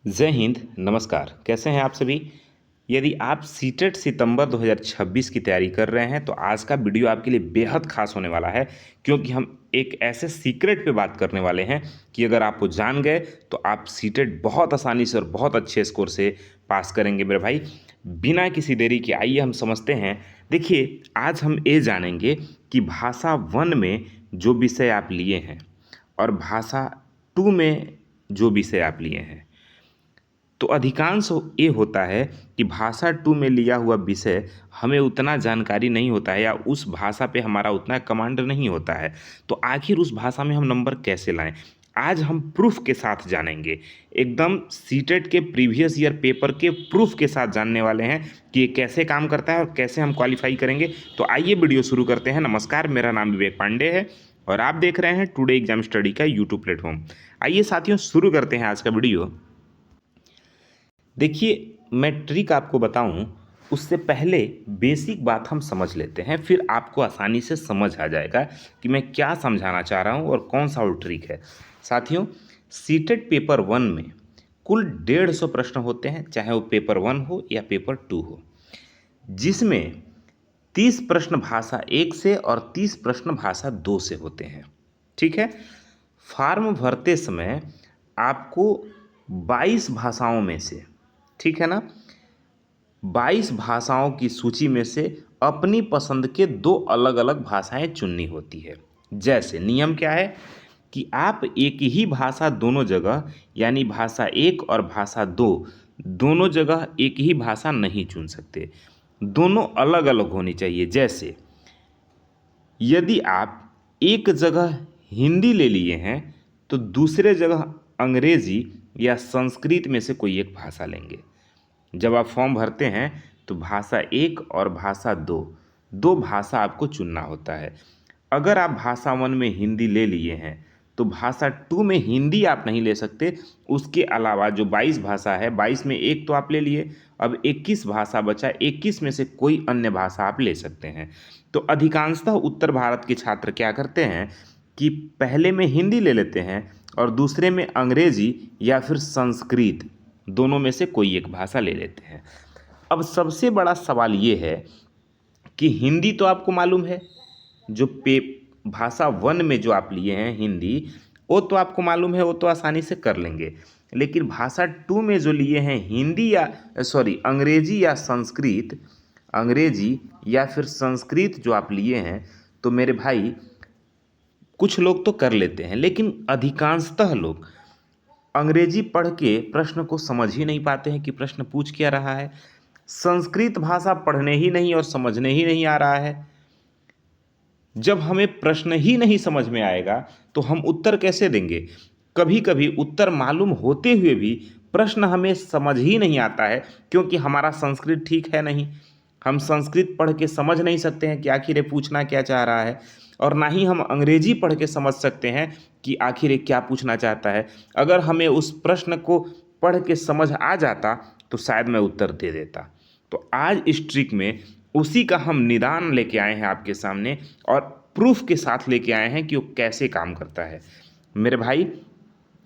जय हिंद, नमस्कार। कैसे हैं आप सभी? यदि आप सीटेट सितंबर 2026 की तैयारी कर रहे हैं तो आज का वीडियो आपके लिए बेहद खास होने वाला है, क्योंकि हम एक ऐसे सीक्रेट पे बात करने वाले हैं कि अगर आप वो जान गए तो आप सीटेट बहुत आसानी से और बहुत अच्छे स्कोर से पास करेंगे मेरे भाई। बिना किसी देरी के आइए हम समझते हैं। देखिए, आज हम ये जानेंगे कि भाषा 1 में जो विषय आप लिए हैं और भाषा 2 में जो विषय आप लिए हैं, तो अधिकांश ये होता है कि भाषा 2 में लिया हुआ विषय हमें उतना जानकारी नहीं होता है या उस भाषा पे हमारा उतना कमांड नहीं होता है। तो आखिर उस भाषा में हम नंबर कैसे लाएं? आज हम प्रूफ के साथ जानेंगे। एकदम सीटेट के प्रीवियस ईयर पेपर के प्रूफ के साथ जानने वाले हैं कि ये कैसे काम करता है और कैसे हम क्वालिफाई करेंगे। तो आइए वीडियो शुरू करते हैं। नमस्कार, मेरा नाम विवेक पांडे है और आप देख रहे हैं टुडे एग्जाम स्टडी का यूट्यूब प्लेटफॉर्म। आइए साथियों, शुरू करते हैं आज का वीडियो। देखिए, मैं ट्रिक आपको बताऊं उससे पहले बेसिक बात हम समझ लेते हैं, फिर आपको आसानी से समझ आ जाएगा कि मैं क्या समझाना चाह रहा हूं और कौन सा वो ट्रिक है। साथियों, सीटेट पेपर 1 में कुल 150 प्रश्न होते हैं, चाहे वो पेपर 1 हो या पेपर 2 हो, जिसमें 30 प्रश्न भाषा 1 से और 30 प्रश्न भाषा 2 से होते हैं। ठीक है। फॉर्म भरते समय आपको 22 भाषाओं में से, ठीक है ना, 22 भाषाओं की सूची में से अपनी पसंद के 2 अलग अलग भाषाएं चुननी होती है। जैसे नियम क्या है कि आप एक ही भाषा दोनों जगह, यानी भाषा 1 और भाषा 2 दोनों जगह एक ही भाषा नहीं चुन सकते, दोनों अलग अलग होनी चाहिए। जैसे यदि आप एक जगह हिंदी ले लिए हैं तो दूसरे जगह अंग्रेजी या संस्कृत में से कोई एक भाषा लेंगे। जब आप फॉर्म भरते हैं तो भाषा 1 और भाषा 2 दो भाषा आपको चुनना होता है। अगर आप भाषा 1 में हिंदी ले लिए हैं तो भाषा 2 में हिंदी आप नहीं ले सकते। उसके अलावा जो 22 भाषा है, 22 में एक तो आप ले लिए, अब 21 भाषा बचा, 21 में से कोई अन्य भाषा आप ले सकते हैं। तो अधिकांशतः उत्तर भारत के छात्र क्या करते हैं कि पहले में हिंदी ले लेते हैं और दूसरे में अंग्रेजी या फिर संस्कृत, दोनों में से कोई एक भाषा ले लेते हैं। अब सबसे बड़ा सवाल ये है कि हिंदी तो आपको मालूम है, जो पे भाषा 1 में जो आप लिए हैं हिंदी, वो तो आपको मालूम है, वो तो आसानी से कर लेंगे। लेकिन भाषा 2 में जो लिए हैं हिंदी या अंग्रेजी या संस्कृत, अंग्रेजी या फिर संस्कृत जो आप लिए हैं, तो मेरे भाई कुछ लोग तो कर लेते हैं, लेकिन अधिकांशतः लोग अंग्रेजी पढ़ के प्रश्न को समझ ही नहीं पाते हैं कि प्रश्न पूछ क्या रहा है। संस्कृत भाषा पढ़ने ही नहीं और समझने ही नहीं आ रहा है। जब हमें प्रश्न ही नहीं समझ में आएगा तो हम उत्तर कैसे देंगे? कभी कभी उत्तर मालूम होते हुए भी प्रश्न हमें समझ ही नहीं आता है, क्योंकि हमारा संस्कृत ठीक है नहीं। हम संस्कृत पढ़ के समझ नहीं सकते हैं कि आखिर ये पूछना क्या चाह रहा है, और ना ही हम अंग्रेजी पढ़ के समझ सकते हैं कि आखिर ये क्या पूछना चाहता है। अगर हमें उस प्रश्न को पढ़ के समझ आ जाता तो शायद मैं उत्तर दे देता। तो आज इस ट्रिक में उसी का हम निदान लेके आए हैं आपके सामने, और प्रूफ के साथ लेके आए हैं कि वो कैसे काम करता है। मेरे भाई,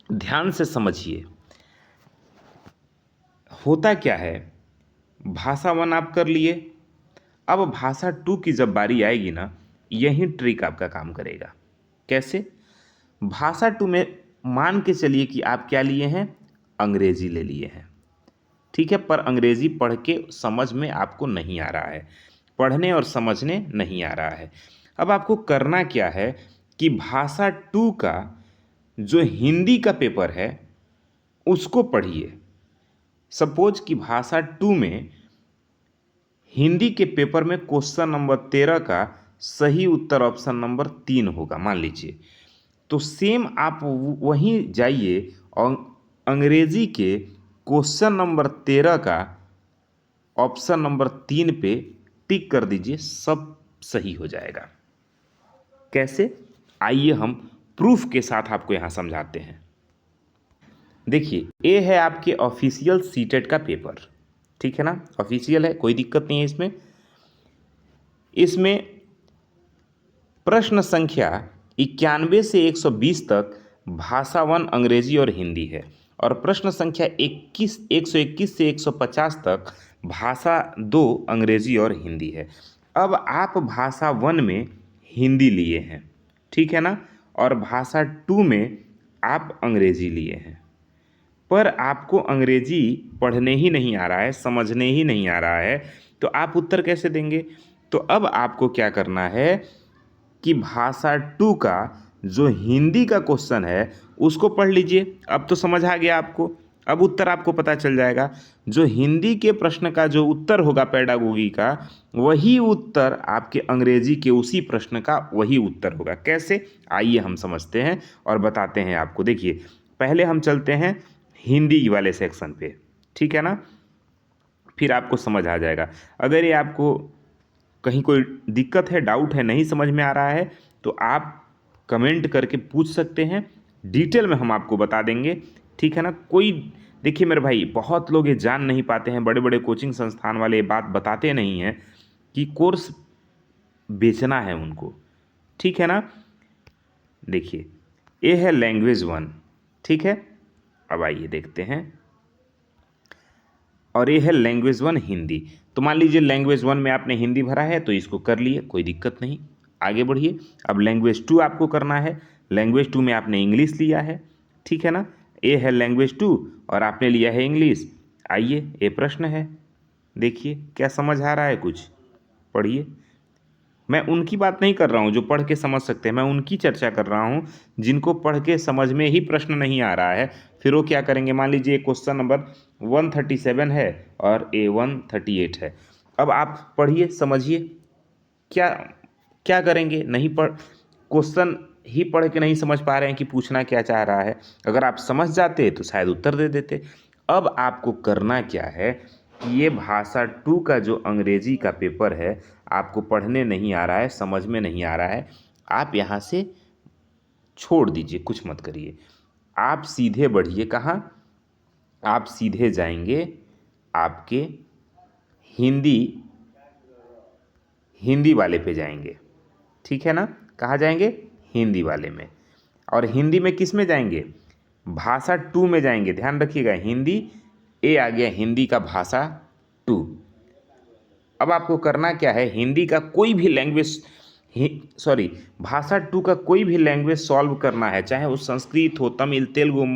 ध्यान से समझिए। होता क्या है, भाषा 1 आप कर लिए, अब भाषा 2 की जब बारी आएगी ना, यही ट्रिक आपका काम करेगा। कैसे? भाषा 2 में मान के चलिए कि आप क्या लिए हैं, अंग्रेजी ले लिए हैं, ठीक है, पर अंग्रेजी पढ़ के समझ में आपको नहीं आ रहा है, पढ़ने और समझने नहीं आ रहा है। अब आपको करना क्या है कि भाषा 2 का जो हिंदी का पेपर है उसको पढ़िए। सपोज कि भाषा 2 में हिंदी के पेपर में क्वेश्चन नंबर 13 का सही उत्तर ऑप्शन नंबर 3 होगा, मान लीजिए। तो सेम आप वहीं जाइए और अंग्रेजी के क्वेश्चन नंबर 13 का ऑप्शन नंबर 3 पे टिक कर दीजिए, सब सही हो जाएगा। कैसे? आइए हम प्रूफ के साथ आपको यहां समझाते हैं। देखिए, ये है आपके ऑफिशियल सीटेट का पेपर, ठीक है ना, ऑफिशियल है, कोई दिक्कत नहीं है इसमें। इसमें प्रश्न संख्या 91 से 120 तक भाषा 1 अंग्रेजी और हिंदी है, और प्रश्न संख्या 121 से 150 तक भाषा 2 अंग्रेजी और हिंदी है। अब आप भाषा 1 में हिंदी लिए हैं, ठीक है ना, और भाषा 2 में आप अंग्रेजी लिए हैं, पर आपको अंग्रेजी पढ़ने ही नहीं आ रहा है, समझने ही नहीं आ रहा है, तो आप उत्तर कैसे देंगे? तो अब आपको क्या करना है कि भाषा 2 का जो हिंदी का क्वेश्चन है उसको पढ़ लीजिए। अब तो समझ आ गया आपको, अब उत्तर आपको पता चल जाएगा। जो हिंदी के प्रश्न का जो उत्तर होगा पेडागोगी का, वही उत्तर आपके अंग्रेजी के उसी प्रश्न का वही उत्तर होगा। कैसे, आइए हम समझते हैं और बताते हैं आपको। देखिए, पहले हम चलते हैं हिंदी वाले सेक्शन पे, ठीक है ना, फिर आपको समझ आ जाएगा। अगर ये आपको कहीं कोई दिक्कत है, डाउट है, नहीं समझ में आ रहा है, तो आप कमेंट करके पूछ सकते हैं, डिटेल में हम आपको बता देंगे, ठीक है ना। कोई, देखिए मेरे भाई, बहुत लोग ये जान नहीं पाते हैं, बड़े बड़े कोचिंग संस्थान वाले ये बात बताते नहीं हैं कि कोर्स बेचना है उनको, ठीक है ना। देखिए, ये है लैंग्वेज 1, ठीक है। अब आइए देखते हैं, और ये है लैंग्वेज 1 हिंदी। तो मान लीजिए लैंग्वेज 1 में आपने हिंदी भरा है तो इसको कर लिए, कोई दिक्कत नहीं, आगे बढ़िए। अब लैंग्वेज 2 आपको करना है। लैंग्वेज 2 में आपने इंग्लिश लिया है, ठीक है ना, ये है लैंग्वेज 2 और आपने लिया है इंग्लिश। आइए, ये प्रश्न है, देखिए क्या समझ आ रहा है, कुछ पढ़िए। मैं उनकी बात नहीं कर रहा हूँ जो पढ़ के समझ सकते हैं, मैं उनकी चर्चा कर रहा हूँ जिनको पढ़ के समझ में ही प्रश्न नहीं आ रहा है। फिर वो क्या करेंगे, मान लीजिए क्वेश्चन नंबर 137 है और ए 138 है। अब आप पढ़िए, समझिए, क्या क्या करेंगे। नहीं पढ़, क्वेश्चन ही पढ़ के नहीं समझ पा रहे हैं कि पूछना क्या चाह रहा है। अगर आप समझ जाते तो शायद उत्तर दे देते। अब आपको करना क्या है कि ये भाषा 2 का जो अंग्रेजी का पेपर है, आपको पढ़ने नहीं आ रहा है, समझ में नहीं आ रहा है, आप यहाँ से छोड़ दीजिए, कुछ मत करिए। आप सीधे बढ़िए, कहाँ, आप सीधे जाएंगे आपके हिंदी हिंदी वाले पे जाएंगे, ठीक है ना। कहाँ जाएंगे, हिंदी वाले में। और हिंदी में किस में जाएंगे, भाषा 2 में जाएंगे। ध्यान रखिएगा, हिंदी ए आ गया, हिंदी का भाषा 2। अब आपको करना क्या है, हिंदी का कोई भी लैंग्वेज, भाषा 2 का कोई भी लैंग्वेज सॉल्व करना है, चाहे वो संस्कृत हो, तमिल, तेलुगु,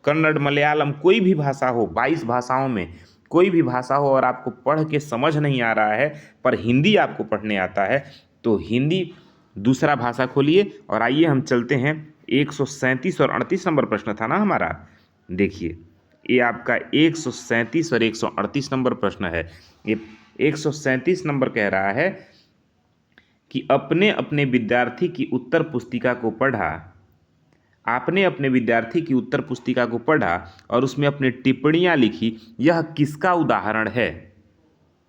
कन्नड़, मलयालम, कोई भी भाषा हो, 22 भाषाओं में कोई भी भाषा हो, और आपको पढ़ के समझ नहीं आ रहा है पर हिंदी आपको पढ़ने आता है, तो हिंदी दूसरा भाषा खोलिए। और आइए हम चलते हैं, 137 और 38 नंबर प्रश्न था ना हमारा। देखिए, ये आपका 137 और 138 नंबर प्रश्न है। ये 137 नंबर कह रहा है कि अपने अपने विद्यार्थी की उत्तर पुस्तिका को पढ़ा, आपने अपने विद्यार्थी की उत्तर पुस्तिका को पढ़ा और उसमें अपनी टिप्पणियां लिखी, यह किसका उदाहरण है?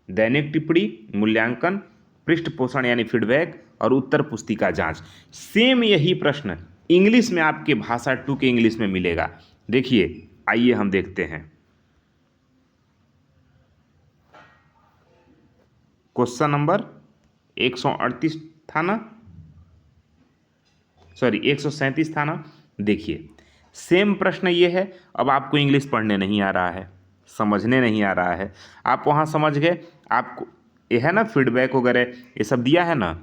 दैनिक टिप्पणी, मूल्यांकन, पृष्ठ पोषण यानी फीडबैक, और उत्तर पुस्तिका जांच। सेम यही प्रश्न इंग्लिश में आपके भाषा 2 के इंग्लिश में मिलेगा। देखिए, आइए हम देखते हैं। क्वेश्चन नंबर 138 था ना, सॉरी 137 था ना। देखिए, सेम प्रश्न ये है। अब आपको इंग्लिश पढ़ने नहीं आ रहा है, समझने नहीं आ रहा है, आप वहाँ समझ गए, आपको ये है ना फीडबैक वगैरह ये सब दिया है ना।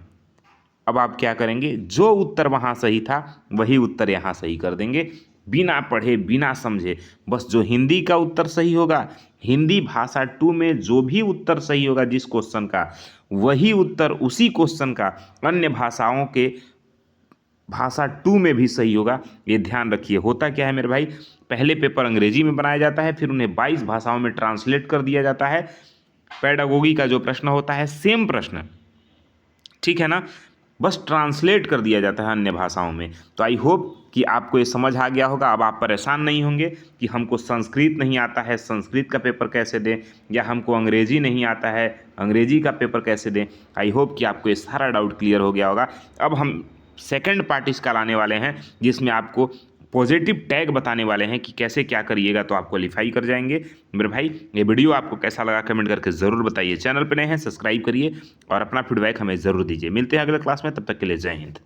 अब आप क्या करेंगे, जो उत्तर वहाँ सही था वही उत्तर यहाँ सही कर देंगे, बिना पढ़े बिना समझे। बस जो हिंदी का उत्तर सही होगा, हिंदी भाषा 2 में जो भी उत्तर सही होगा जिस क्वेश्चन का, वही उत्तर उसी क्वेश्चन का अन्य भाषाओं के भाषा 2 में भी सही होगा। ये ध्यान रखिए। होता क्या है मेरे भाई, पहले पेपर अंग्रेजी में बनाया जाता है, फिर उन्हें 22 भाषाओं में ट्रांसलेट कर दिया जाता है। पेडागोगी का जो प्रश्न होता है, सेम प्रश्न, ठीक है ना, बस ट्रांसलेट कर दिया जाता है अन्य भाषाओं में। तो आई होप कि आपको ये समझ आ गया होगा। अब आप परेशान नहीं होंगे कि हमको संस्कृत नहीं आता है, संस्कृत का पेपर कैसे दें, या हमको अंग्रेजी नहीं आता है, अंग्रेजी का पेपर कैसे दें। आई होप कि आपको ये सारा डाउट क्लियर हो गया होगा। अब हम सेकंड पार्ट इसका लाने वाले हैं, जिसमें आपको पॉजिटिव टैग बताने वाले हैं कि कैसे क्या करिएगा तो आप क्वालिफाई कर जाएंगे। मेरे भाई, ये वीडियो आपको कैसा लगा कमेंट करके ज़रूर बताइए। चैनल पर नए हैं सब्सक्राइब करिए और अपना फीडबैक हमें ज़रूर दीजिए। मिलते हैं अगले क्लास में, तब तक के लिए जय हिंद।